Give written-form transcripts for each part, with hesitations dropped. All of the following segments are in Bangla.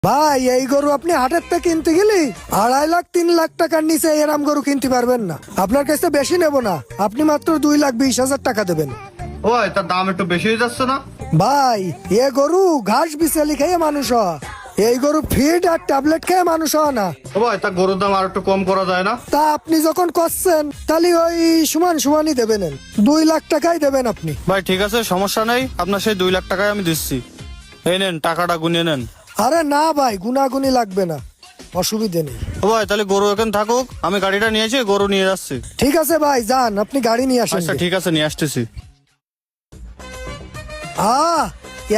ভাই এই গরু আপনি হাটের থেকে কিনতে গেলি 2.5 লাখ 3 লাখ টাকার নিচে এরাম গরু কিনতে পারবেন না। আপনার কাছে বেশি নেব না, আপনি মাত্র 2,20,000 টাকা দেবেন। ওই তার দাম একটু বেশি হয়ে যাচ্ছে না? ভাই এ গরু ঘাস বিছালি খেয়ে মানুষ হয়, এই গরু ফিড আর ট্যাবলেট খেয়ে মানুষ হয় না। ও ভাই, তা গরুর দাম আর একটু কম করা যায় না? তা আপনি যখন করছেন তাহলে ওই সমান সমানই দেবেন, 2 লাখ টাকাই দেবেন আপনি। ভাই ঠিক আছে, সমস্যা নেই, আপনার সেই 2 লাখ টাকায় আমি দিচ্ছি। এই নেন, টাকাটা গুনিয়ে নেন। আরে না ভাই, গুনাগুনি লাগবে না, অসুবিধে নেই। ও ভাই, তাহলে গরু এখানে থাকুক, আমি গাড়িটা নিয়েছি, গরু নিয়ে যাচ্ছি। ঠিক আছে ভাই, যান আপনি গাড়ি নিয়ে আসেন। আচ্ছা ঠিক আছে, নিয়ে আসতেছি।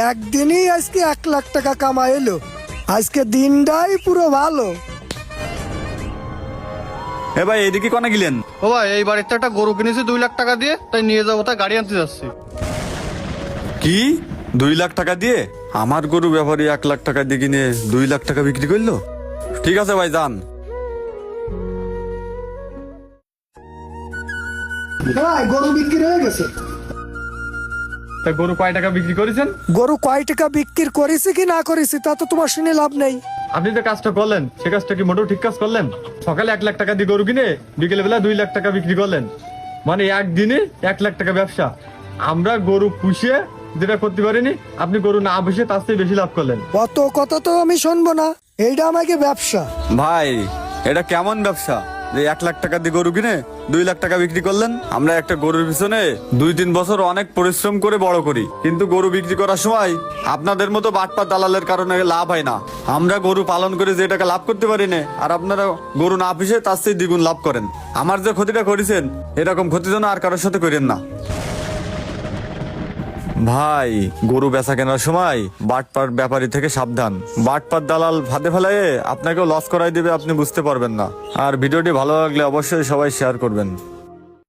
একদিনই আজকে 1 লাখ টাকা কামাই এলো, আজকে দিনটাই পুরো ভালো। এ ভাই এদিকে কোনে গেলেন? ও ভাই, এই বাড়িতে একটা গরু কিনেছি 2 লাখ টাকা দিয়ে, তাই নিয়ে যাবো, তাই গাড়ি আনতে যাচ্ছি। কি 2 লাখ টাকা দিয়ে? আমার গরু ব্যাপারী 1 লাখ টাকা দিয়ে কিনে 2 লাখ টাকা বিক্রি করলো। ঠিক আছে ভাই, যান। ভাই গরু বিক্রি হয়ে গেছে। তা গরু কয় টাকা বিক্রি করেছেন? গরু কয় টাকা বিক্রি করেছি কি না করেছি তা তো তোমার শুনে লাভ নেই। আপনি যে কাজটা করলেন, সে কাজটা কি মোটেও ঠিক কাজ করলেন? সকালে 1 লাখ টাকা দিয়ে গরু কিনে বিকেল বেলা 2 লাখ টাকা বিক্রি করলেন, মানে একদিনে 1 লাখ টাকা ব্যবসা। আমরা গরু পুষিয়ে যেটা করতে পারিনি, আপনি গরু না পুষে তার চেয়ে বেশি লাভ করলেন। অত কথা তো আমি শুনবো না, এইটা আমাকে ব্যবসা। ভাই এটা কেমন ব্যবসা যে 1 লাখ টাকা দিয়ে গরু কিনে 2 লাখ টাকা বিক্রি করলেন? আমরা একটা গরুর পিছনে 2-3 বছর অনেক পরিশ্রম করে বড় করি, কিন্তু গরু বিক্রি করার সময় আপনাদের মতো বাটপার দালালের কারণে লাভ হয় না। আমরা গরু পালন করে যে টাকা লাভ করতে পারি না, আর আপনারা গরু না পুষে তার চেয়ে দ্বিগুণ লাভ করেন। আমার যে ক্ষতিটা করেছেন, এরকম ক্ষতি যেন আর কারোর সাথে করেন না। ভাই গরু বেচা কেনার সময় বাটপার ব্যাপারী থেকে সাবধান। বাটপার দালাল ফাঁদে ফেলায় আপনাকেও লস করাই দিবে, আপনি বুঝতে পারবেন না। আর ভিডিওটি ভালো লাগলে অবশ্যই সবাই শেয়ার করবেন।